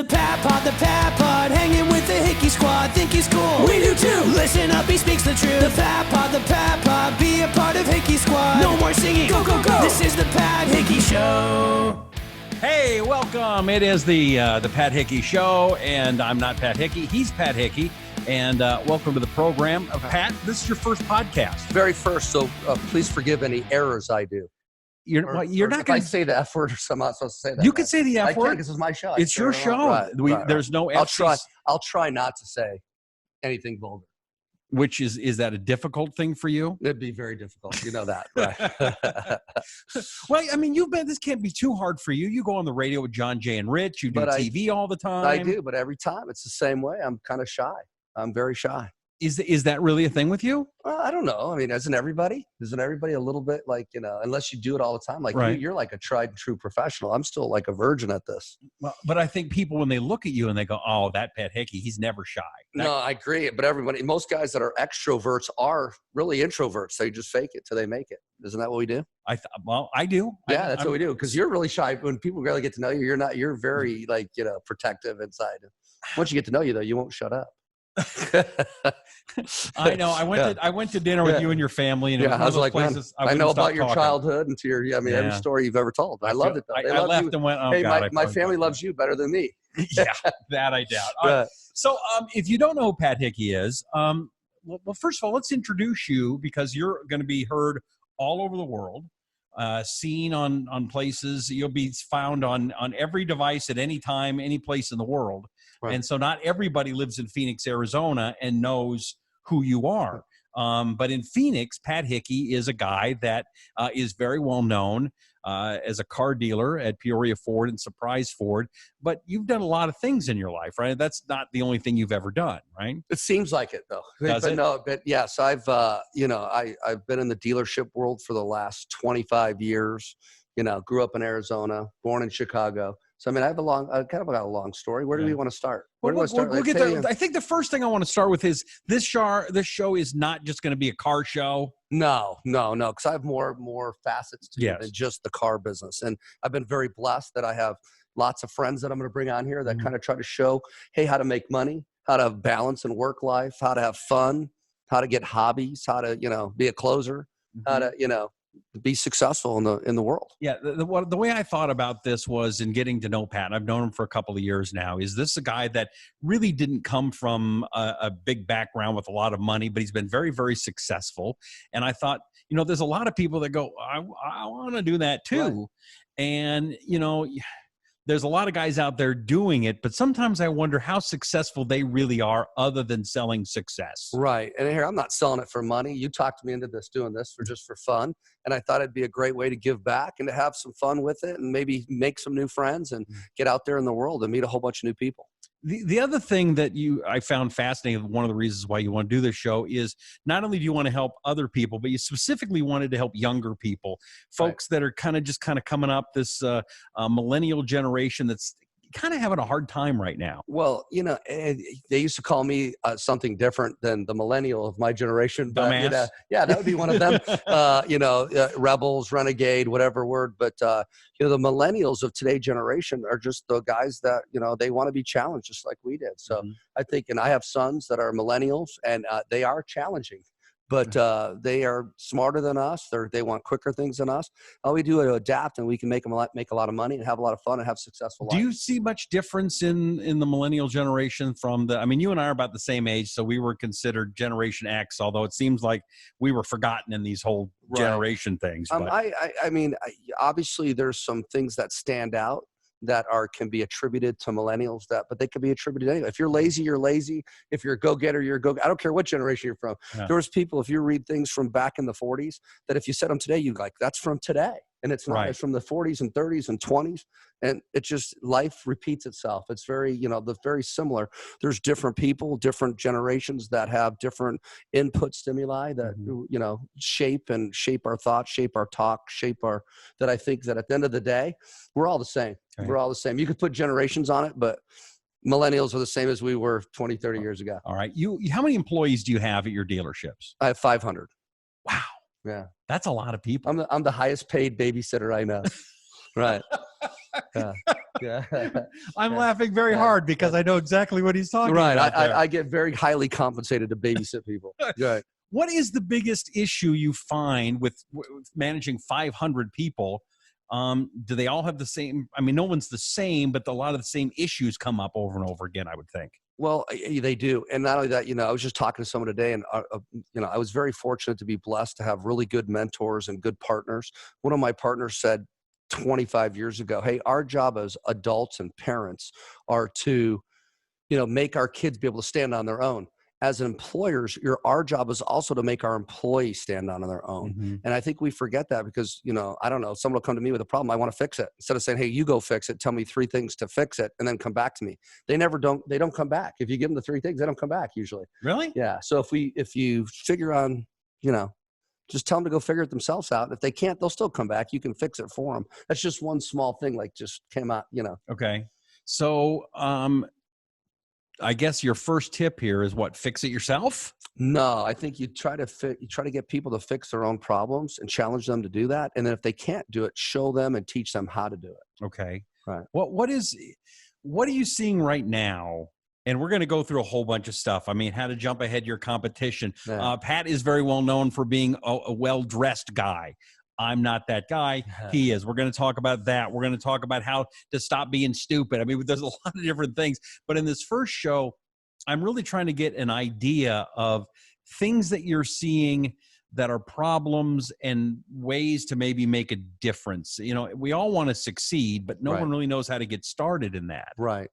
The Pat Pod, hanging with the Hickey Squad, think he's cool. We do too. Listen up, he speaks the truth. The Pat Pod, be a part of Hickey Squad. No more singing, go, go, go. This is the Pat Hickey Show. Hey, welcome. It is the Pat Hickey Show, and I'm not Pat Hickey. He's Pat Hickey, and welcome to the program. Pat, this is your first podcast. Very first, so please forgive any errors I do. You're not going to. If I say the F word, or something, I'm not supposed to say that. You can say the F word. I can, because it's my show. It's your show. Right. There's no I'll FCC. I'll try not to say anything vulgar. Which is that a difficult thing for you? It'd be very difficult. You know that, right? Well, I mean, this can't be too hard for you. You go on the radio with John Jay and Rich. You do TV all the time. I do, but every time it's the same way. I'm kind of shy. I'm very shy. Is that really a thing with you? I don't know. I mean, isn't everybody a little bit like, unless you do it all the time, like right. You're like a tried and true professional. I'm still like a virgin at this. Well, but I think people, when they look at you and they go, oh, that Pat Hickey, he's never shy. No, I agree. But most guys that are extroverts are really introverts. They just fake it till they make it. Isn't that what we do? I do. Yeah, that's what we do. Because you're really shy. When people really get to know you, you're very protective inside. Once you get to know you though, you won't shut up. I know. I went to dinner with you and your family, and I was like, places I know about your childhood and every story you've ever told. I loved it though. I left and went, oh, hey, God, my family loves you better than me. Yeah, that I doubt. So if you don't know who Pat Hickey is, well, first of all, let's introduce you, because you're going to be heard all over the world, seen on places. You'll be found on every device at any time, any place in the world. Right. And so not everybody lives in Phoenix, Arizona and knows who you are. But in Phoenix, Pat Hickey is a guy that is very well known as a car dealer at Peoria Ford and Surprise Ford. But you've done a lot of things in your life, right? That's not the only thing you've ever done, right? It seems like it, though. Does it? No, but yes, I've I've been in the dealership world for the last 25 years. Grew up in Arizona, born in Chicago. So, I mean, I kind of got a long story. Where do we want to start? Where do we start? We'll get there. I think the first thing I want to start with is this show is not just going to be a car show. No, because I have more facets to it than just the car business. And I've been very blessed that I have lots of friends that I'm going to bring on here that kind of try to show, hey, how to make money, how to have balance in work life, how to have fun, how to get hobbies, how to, be a closer, how to, be successful in the world. Yeah. The way I thought about this was in getting to know Pat. I've known him for a couple of years now. Is this a guy that really didn't come from a big background with a lot of money, but he's been very, very successful. And I thought, there's a lot of people that go, I want to do that too. Right. And, there's a lot of guys out there doing it, but sometimes I wonder how successful they really are other than selling success. Right. And here, I'm not selling it for money. You talked me into doing this for fun. And I thought it'd be a great way to give back and to have some fun with it and maybe make some new friends and get out there in the world and meet a whole bunch of new people. The other thing that I found fascinating, one of the reasons why you want to do this show, is not only do you want to help other people, but you specifically wanted to help younger people, folks that are kind of coming up, this millennial generation that's kind of having a hard time right now. Well, they used to call me something different than the millennial of my generation. But, dumbass. That would be one of them. Rebels, renegade, whatever word. But the millennials of today's generation are just the guys that they want to be challenged just like we did. So I think, and I have sons that are millennials, and they are challenging. But they are smarter than us. They want quicker things than us. All we do is adapt, and we can make a lot of money and have a lot of fun and have successful life. Do you see much difference in the millennial generation from you and I are about the same age, so we were considered Generation X, although it seems like we were forgotten in these whole generation things. Obviously there's some things that stand out that can be attributed to millennials, but they could be attributed to anyone. If you're lazy, you're lazy. If you're a go-getter, you're a go-getter. I don't care what generation you're from. Yeah. There was people, if you read things from back in the 40s, that if you said them today, you'd like, that's from today. And it's not. Right. It's from the 40s and 30s and 20s. And it's just, life repeats itself. It's very, they're very similar. There's different people, different generations that have different input stimuli that, shape our thoughts, shape our talk, that I think that at the end of the day, we're all the same. Okay. We're all the same. You could put generations on it, but millennials are the same as we were 20, 30 years ago. All right. How many employees do you have at your dealerships? I have 500. Wow. Yeah. That's a lot of people. I'm the highest paid babysitter I know. Right. Yeah. Yeah. I'm laughing very hard because I know exactly what he's talking Right. about. I get very highly compensated to babysit people. Right. What is the biggest issue you find with managing 500 people? Do they all have the same? I mean, no one's the same, but a lot of the same issues come up over and over again, I would think. Well, they do. And not only that, I was just talking to someone today, and, I was very fortunate to be blessed to have really good mentors and good partners. One of my partners said 25 years ago, hey, our job as adults and parents are to, make our kids be able to stand on their own. As employers, our job is also to make our employees stand on their own. Mm-hmm. And I think we forget that because, I don't know, someone will come to me with a problem. I want to fix it. Instead of saying, hey, you go fix it, tell me 3 things to fix it, and then come back to me. They don't come back. If you give them the 3 things, they don't come back usually. Really? Yeah. So if you figure on, just tell them to go figure it themselves out. If they can't, they'll still come back. You can fix it for them. That's just one small thing, like just came out, Okay. So, I guess your first tip here is what? Fix it yourself? No, I think you try to get people to fix their own problems and challenge them to do that. And then if they can't do it, show them and teach them how to do it. Okay. Right. What are you seeing right now? And we're going to go through a whole bunch of stuff. I mean, how to jump ahead your competition. Yeah. Pat is very well known for being a well-dressed guy. I'm not that guy. He is. We're going to talk about that. We're going to talk about how to stop being stupid. I mean, there's a lot of different things. But in this first show, I'm really trying to get an idea of things that you're seeing that are problems and ways to maybe make a difference. We all want to succeed, but no one really knows how to get started in that. Right.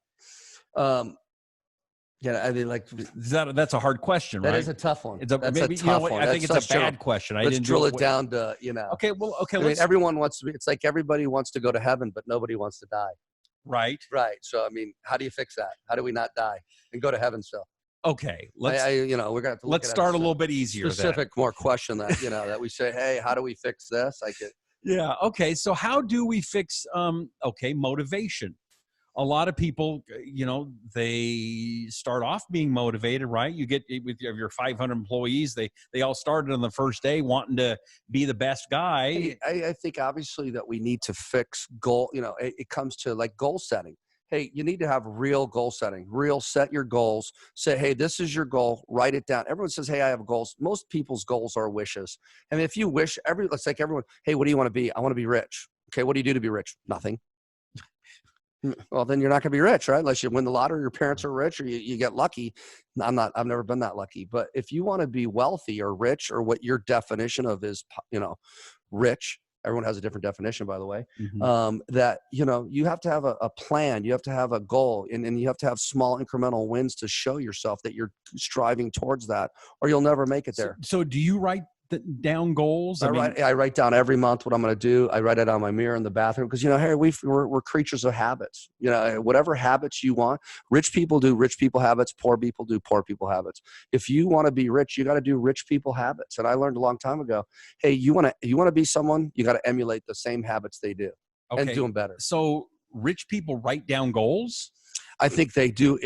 Yeah, I mean, that's a hard question, right? That is a tough one. It's a tough one. I think it's a bad question. Let's drill it down to, Okay. I mean, everyone wants to be, it's like everybody wants to go to heaven, but nobody wants to die. Right. Right. So, I mean, how do you fix that? How do we not die and go to heaven still? Okay. We're going to have to let's start a little bit easier. Specific, more question that, that we say, hey, how do we fix this? Yeah. Okay. So how do we fix, motivation? A lot of people, they start off being motivated, right? You get with your 500 employees, they all started on the first day wanting to be the best guy. I think obviously that we need to fix goal. It comes to like goal setting. Hey, you need to have real goal setting, set your goals, say, hey, this is your goal, write it down. Everyone says, hey, I have goals. Most people's goals are wishes. I mean, if you wish, let's like everyone, hey, what do you want to be? I want to be rich. Okay. What do you do to be rich? Nothing. Well, then you're not going to be rich, right? Unless you win the lottery, your parents are rich, or you get lucky. I've never been that lucky. But if you want to be wealthy or rich, or what your definition of is, rich, everyone has a different definition, by the way, that, you have to have a plan. You have to have a goal, and you have to have small incremental wins to show yourself that you're striving towards that, or you'll never make it there. So do you write down goals? I write down every month what I'm going to do. I write it on my mirror in the bathroom because, hey, we're creatures of habits. Whatever habits you want, rich people do rich people habits, poor people do poor people habits. If you want to be rich, you got to do rich people habits. And I learned a long time ago, hey, you want to be someone, you got to emulate the same habits they do and do them better. So rich people write down goals? I think they do.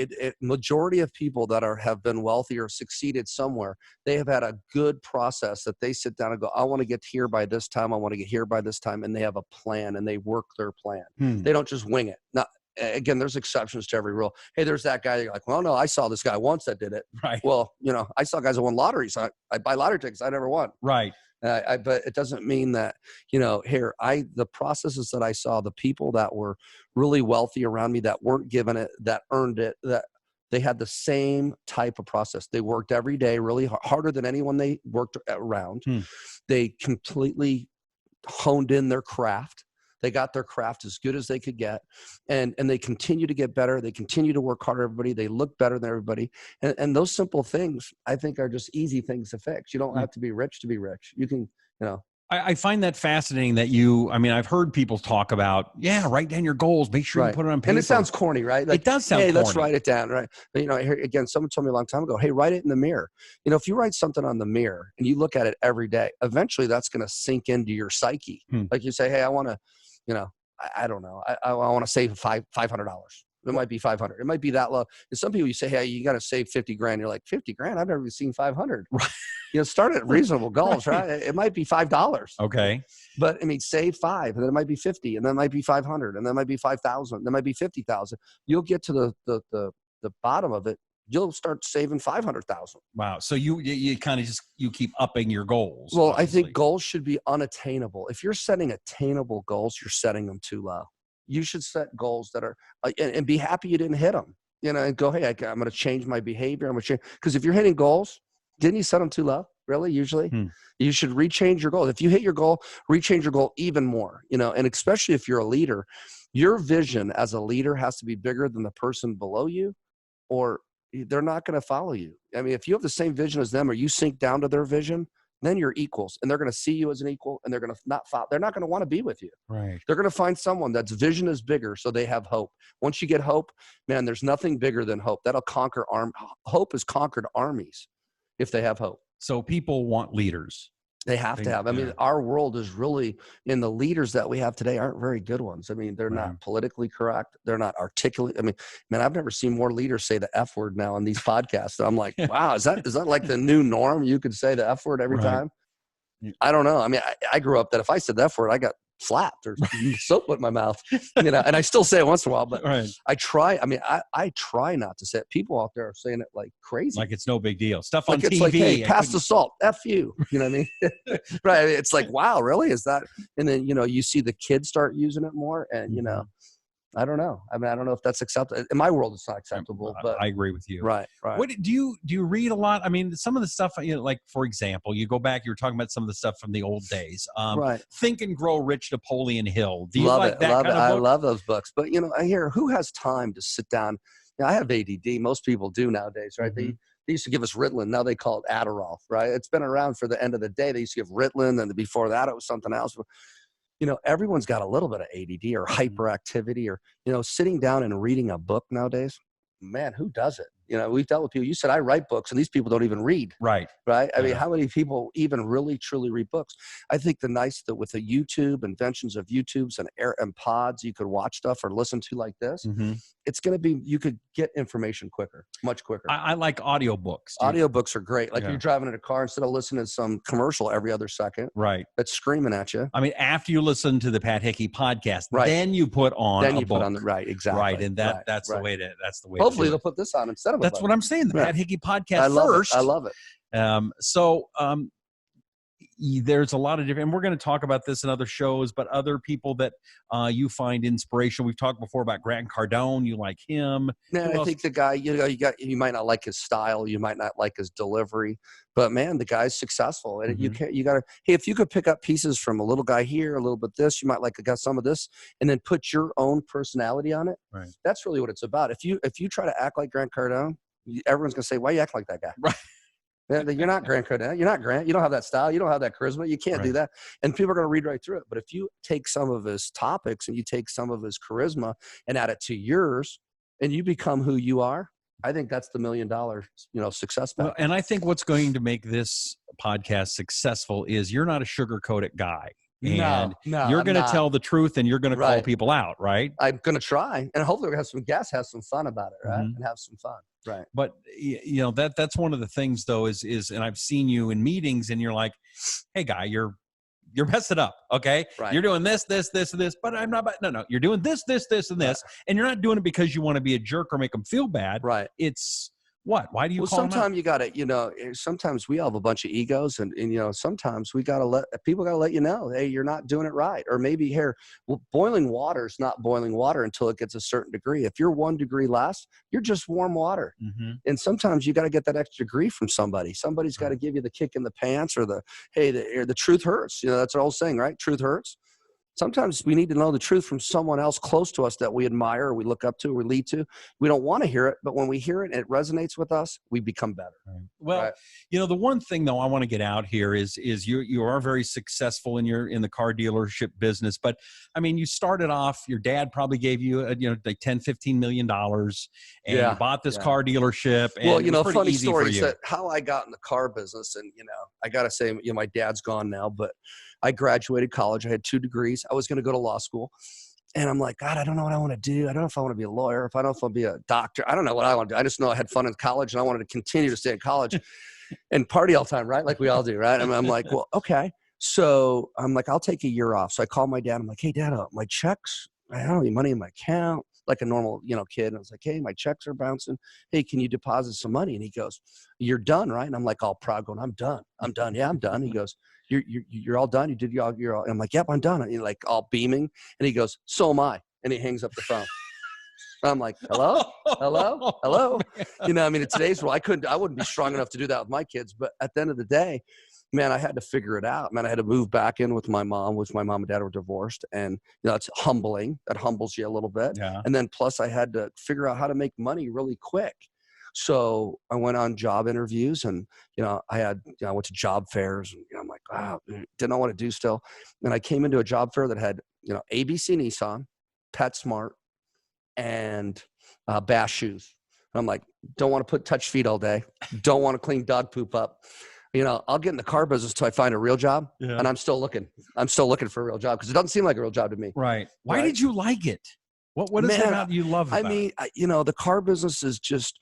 Majority of people that have been wealthy or succeeded somewhere, they have had a good process that they sit down and go, I want to get here by this time. I want to get here by this time. And they have a plan and they work their plan. They don't just wing it. Now, again, there's exceptions to every rule. Hey, there's that guy. You're like, well, no, I saw this guy once that did it. Right. Well, I saw guys that won lotteries. I buy lottery tickets. I never won. Right. But it doesn't mean that, the processes that I saw, the people that were really wealthy around me that weren't given it, that earned it, that they had the same type of process. They worked every day really harder than anyone they worked around. They completely honed in their craft. They got their craft as good as they could get, and they continue to get better. They continue to work harder. Everybody, they look better than everybody. And those simple things, I think, are just easy things to fix. You don't have to be rich to be rich. You can, I find that fascinating that I've heard people talk about, write down your goals, make sure you put it on paper. And it sounds corny, right? It does sound corny. Let's write it down, right? But, again, someone told me a long time ago, hey, write it in the mirror. If you write something on the mirror and you look at it every day, eventually that's going to sink into your psyche. Like you say, hey, I want to, I don't know. I want to save $500. It might be 500. It might be that low. And some people, you say, hey, you got to save 50 grand. You're like, 50 grand? I've never even seen 500. Right. Start at reasonable goals, right? It might be $5. Okay. But I mean, save 5, and then it might be 50, and then it might be 500, and then it might be 5,000, then it might be 50,000. You'll get to the bottom of it. You'll start saving 500,000. Wow. So you kind of you keep upping your goals. Well, obviously. I think goals should be unattainable. If you're setting attainable goals, you're setting them too low. You should set goals that are, and be happy you didn't hit them, and go, hey, I'm going to change my behavior. I'm going to change. Because if you're hitting goals, didn't you set them too low? Really? Usually you should rechange your goal. If you hit your goal, rechange your goal even more, and especially if you're a leader, your vision as a leader has to be bigger than the person below you, or they're not going to follow you. I mean, if you have the same vision as them, or you sink down to their vision, then you're equals, and they're going to see you as an equal, and they're going to not follow. They're not going to want to be with you. Right. They're going to find someone that's vision is bigger, so they have hope. Once you get hope, man, there's nothing bigger than hope. That'll conquer hope has conquered armies if they have hope. So people want leaders. They have to have. I mean, our world is really, and the leaders that we have today aren't very good ones. I mean, they're not politically correct. They're not articulate. I mean, man, I've never seen more leaders say the F word now on these podcasts. I'm like, wow, is that like the new norm? You could say the F word every time? I don't know. I mean, I grew up that if I said the F word, I got slapped or soap put in my mouth, and I still say it once in a while, but I try. I mean, I try not to say it. People out there are saying it like crazy. Like it's no big deal. Stuff on like it's TV. Like, hey, pass the salt. F you. You know what I mean? Right. It's like, wow, really? Is that? And then, you see the kids start using it more, and, I don't know. I mean, I don't know if that's acceptable. In my world, it's not acceptable. But I agree with you. Right. What do you read a lot? I mean, some of the stuff, like for example, you go back. You were talking about some of the stuff from the old days. Right. Think and Grow Rich, Napoleon Hill. Do you love like it? that Love kind it. of book? I love those books. But I hear who has time to sit down. I have ADD. Most people do nowadays, right? They used to give us Ritalin. Now they call it Adderall, right? It's been around for the end of the day. They used to give Ritalin, and before that, it was something else. Everyone's got a little bit of ADD or hyperactivity or, sitting down and reading a book nowadays. Man, who does it? We've dealt with people. You said I write books, and these people don't even read. Right. I mean, how many people even really, truly read books? I think that with the YouTube, inventions of YouTubes and pods, you could watch stuff or listen to like this. It's going to be, you could get information quicker, much quicker. I like audiobooks. Audiobooks are great. Like you're driving in a car, instead of listening to some commercial every other second. Right. That's screaming at you. I mean, after you listen to the Pat Hickey podcast, then you put on a book. Right, exactly. Right, and that's the way to. That's the way. Hopefully, they'll put this on instead of. That's what I'm saying. The Pat Hickey podcast first. I love it. There's a lot of different, and we're going to talk about this in other shows, but other people that you find inspirational. We've talked before about Grant Cardone. You like him. I think the guy, you might not like his style. You might not like his delivery, but man, the guy's successful. And if you could pick up pieces from a little guy here, a little bit this, you might got some of this, and then put your own personality on it. Right. That's really what it's about. If you try to act like Grant Cardone, everyone's going to say, why you act like that guy? Right. You're not Grant Cardone. You're not Grant. You don't have that style. You don't have that charisma. You can't do that. And people are going to read right through it. But if you take some of his topics and you take some of his charisma and add it to yours, and you become who you are, I think that's the $1 million, success. Well, and I think what's going to make this podcast successful is you're not a sugar-coated guy. And you're going to tell the truth, and you're going to call people out, right? I'm going to try, and hopefully we'll have some guests, have some fun about it, right? And have some fun, right? But that's one of the things, though, is and I've seen you in meetings, and you're like, "Hey, guy, you're messing up, okay? Right. You're doing this, and this, but I'm not. No, you're doing this, and this, and you're not doing it because you want to be a jerk or make them feel bad, right? It's what? Why do you call them out? Sometimes you got to, sometimes we all have a bunch of egos, and sometimes we got to people got to let you know, hey, you're not doing it right. Or maybe here, boiling water is not boiling water until it gets a certain degree. If you're 1 degree less, you're just warm water. And sometimes you got to get that extra degree from somebody. Somebody's got to give you the kick in the pants, or the truth hurts. That's an old saying, right? Truth hurts. Sometimes we need to know the truth from someone else close to us that we admire, or we look up to, or we lead to. We don't want to hear it, but when we hear it and it resonates with us, we become better. Right. Well, the one thing though I want to get out here is you are very successful in the car dealership business, but I mean, you started off, your dad probably gave you like $10-15 million, and you bought this car dealership. And funny story is that how I got in the car business, and I got to say, my dad's gone now, but I graduated college. I had 2 degrees. I was going to go to law school. And I'm like, God, I don't know what I want to do. I don't know if I want to be a lawyer, if I don't know if I'll be a doctor. I don't know what I want to do. I just know I had fun in college and I wanted to continue to stay in college and party all the time, right? Like we all do, right? And I'm like, well, okay. So I'm like, I'll take a year off. So I called my dad. I'm like, hey, Dad, my checks, I don't have any money in my account, like a normal, kid. And I was like, hey, my checks are bouncing. Hey, can you deposit some money? And he goes, you're done, right? And I'm like, all proud going, I'm done. I'm done. Yeah, I'm done. He goes, you're all done. You did you're all. And I'm like, yep, I'm done. And he's like all beaming. And he goes, so am I. And he hangs up the phone. I'm like, hello, hello, hello. I mean, in today's world, I wouldn't be strong enough to do that with my kids. But at the end of the day, man, I had to figure it out. Man, I had to move back in with my mom, which my mom and dad were divorced. And, it's humbling. That humbles you a little bit. Yeah. And then plus I had to figure out how to make money really quick. So I went on job interviews and, I went to job fairs and I'm like, wow, didn't know what to do still. And I came into a job fair that had, ABC Nissan, PetSmart, and Bass shoes. And I'm like, don't want to touch feet all day. Don't want to clean dog poop up. I'll get in the car business till I find a real job. Yeah. And I'm still looking. I'm still looking for a real job because it doesn't seem like a real job to me. Right. Why did you like it? What is it about you love about it? I mean, the car business is just,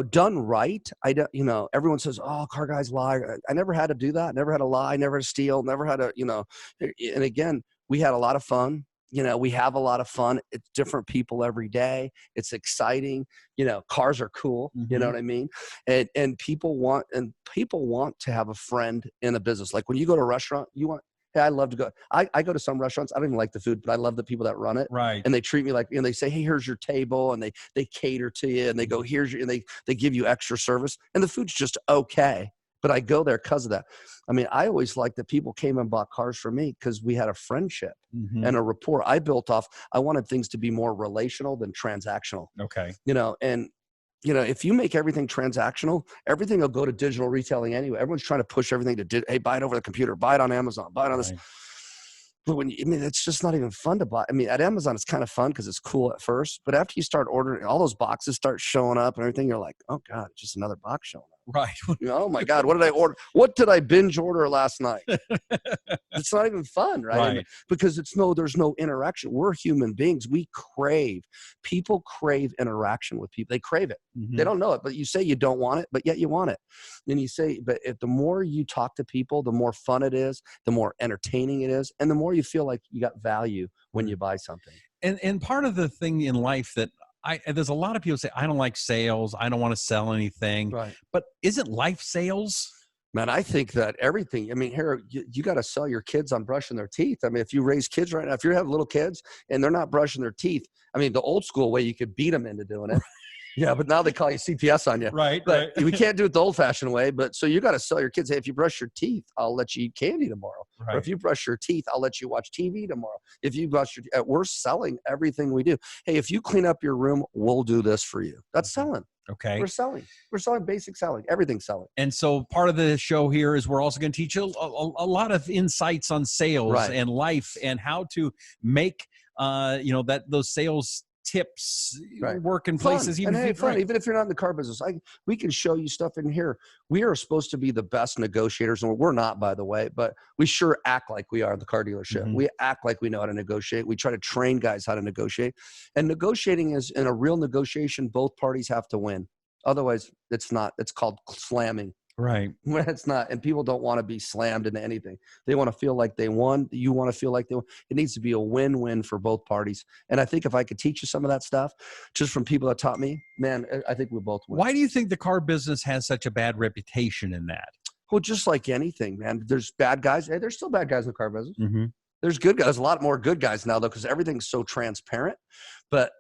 done right. Everyone says, oh, car guys lie. I never had to do that. Never had to lie. Never had to steal. Never had to, and again, we had a lot of fun. We have a lot of fun. It's different people every day. It's exciting. Cars are cool. Mm-hmm. You know what I mean? And people want to have a friend in a business. Like when you go to a restaurant, hey, I love to go. I go to some restaurants. I don't even like the food, but I love the people that run it. Right. And they treat me like, they say, hey, here's your table. And they cater to you and they go, and they give you extra service. And the food's just okay. But I go there because of that. I mean, I always liked that people came and bought cars for me because we had a friendship and a rapport I built off. I wanted things to be more relational than transactional. Okay. If you make everything transactional, everything will go to digital retailing anyway. Everyone's trying to push everything to, hey, buy it over the computer, buy it on Amazon, buy it on this. But it's just not even fun to buy. I mean, at Amazon, it's kind of fun because it's cool at first. But after you start ordering, all those boxes start showing up and everything, you're like, oh, God, it's just another box showing up. Right. Oh, my God, what did I order? What did I binge order last night? It's not even fun, right? Because there's no interaction. We're human beings. People crave interaction with people. They crave it. Mm-hmm. They don't know it, but you say you don't want it, but yet you want it. And you say, but the more you talk to people, the more fun it is, the more entertaining it is, and the more you feel like you got value when you buy something. And part of the thing in life that there's a lot of people say, I don't like sales. I don't want to sell anything. Right. But isn't life sales? Man, I think that everything, here, you got to sell your kids on brushing their teeth. I mean, if you raise kids right now, if you have little kids and they're not brushing their teeth, the old school way, you could beat them into doing it. Yeah, but now they call you CPS on you. Right. But we can't do it the old-fashioned way. But so you got to sell your kids. Hey, if you brush your teeth, I'll let you eat candy tomorrow. Right. Or if you brush your teeth, I'll let you watch TV tomorrow. If you brush your we're selling everything we do. Hey, if you clean up your room, we'll do this for you. That's selling. Okay. We're selling. We're selling basic selling. Everything's selling. And so part of the show here is we're also going to teach you a lot of insights on sales and life and how to make those sales tips work in places even if you're not in the car business. We can show you stuff in here. We are supposed to be the best negotiators, and we're not, by the way, but we sure act like we are at the car dealership. We act like we know how to negotiate. We try to train guys how to negotiate, and negotiating is, in a real negotiation, both parties have to win. Otherwise it's called slamming. Right. When it's not, and people don't want to be slammed into anything. They want to feel like they won. You want to feel like they won. It needs to be a win-win for both parties. And I think if I could teach you some of that stuff, just from people that taught me, man, I think we both win. Why do you think the car business has such a bad reputation in that? Well, just like anything, man. There's bad guys. Hey, there's still bad guys in the car business. Mm-hmm. There's good guys. There's a lot more good guys now, though, because everything's so transparent. But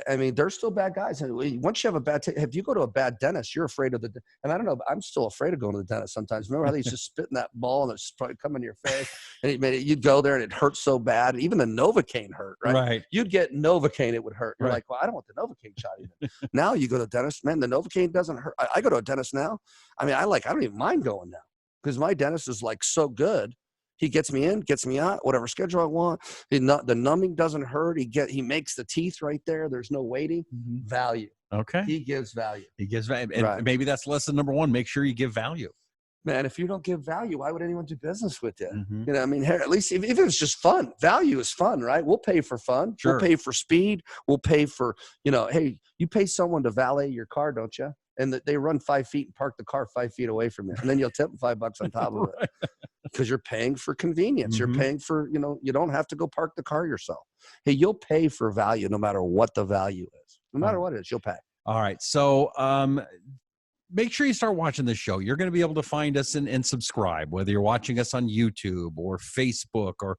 there's still bad guys. And once you have if you go to a bad dentist, you're afraid of and I don't know, I'm still afraid of going to the dentist sometimes. Remember how they used to spit in that ball and it's probably coming in your face? And you'd go there and it hurts so bad. Even the Novocaine hurt, right? Right. You'd get Novocaine, it would hurt. You're like, well, I don't want the Novocaine shot even. Now you go to the dentist, man, the Novocaine doesn't hurt. I go to a dentist now. I don't even mind going now because my dentist is like so good. He gets me in, gets me out, whatever schedule I want. The numbing doesn't hurt. He makes the teeth right there. There's no waiting. Value. Okay. He gives value. And maybe that's lesson number one. Make sure you give value. man, if you don't give value, why would anyone do business with you? Mm-hmm. You know, I mean, at least if it was just fun, value is fun, right? We'll pay for fun. Sure. We'll pay for speed. We'll pay for, you know, hey, you pay someone to valet your car, don't you? And that they run 5 feet and park the car 5 feet away from you. And then you'll tip them $5 on top of it because you're paying for convenience. Mm-hmm. You're paying for, you know, you don't have to go park the car yourself. Hey, you'll pay for value no matter what the value is. No matter what it is, you'll pay. All right. So make sure you start watching this show. You're going to be able to find us and subscribe, whether you're watching us on YouTube or Facebook or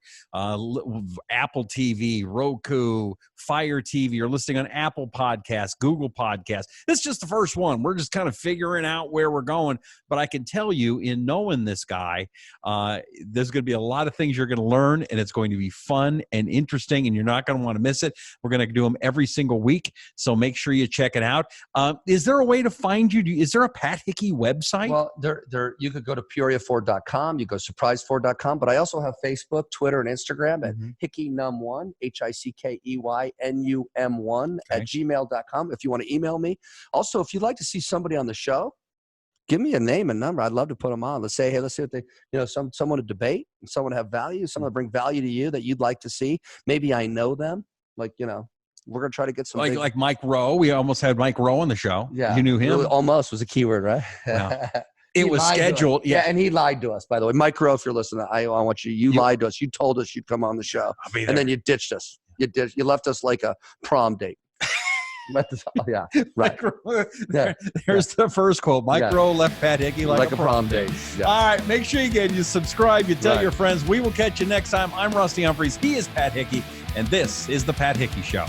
Apple TV, Roku, Fire TV, or listening on Apple Podcasts, Google Podcasts. This is just the first one. We're just kind of figuring out where we're going. But I can tell you, in knowing this guy, there's going to be a lot of things you're going to learn, and it's going to be fun and interesting, and you're not going to want to miss it. We're going to do them every single week, so make sure you check it out. Is there a way to find you? Is there a Pat Hickey website? Well, you could go to PeoriaFord.com. You go SurpriseFord.com. But I also have Facebook, Twitter, and Instagram at HickeyNum1, HickeyNum1 at gmail.com if you want to email me. Also, if you'd like to see somebody on the show, give me a name and number. I'd love to put them on. Let's say, hey, let's see what they, you know, someone to debate, someone to have value, someone to bring value to you that you'd like to see. Maybe I know them. Like, you know, we're going to try to get some like Mike Rowe. We almost had Mike Rowe on the show. Yeah. You knew him? Almost was a keyword, right? Well, it was scheduled. Yeah. And he lied to us, by the way. Mike Rowe, if you're listening, I want you lied to us. You told us you'd come on the show. I'll be there. And then you ditched us. You left us like a prom date. Yeah, right. There's the first quote. Mike Rowe left Pat Hickey like a prom date. Yeah. All right, make sure you subscribe, you tell your friends. We will catch you next time. I'm Rusty Humphries. He is Pat Hickey, and this is the Pat Hickey Show.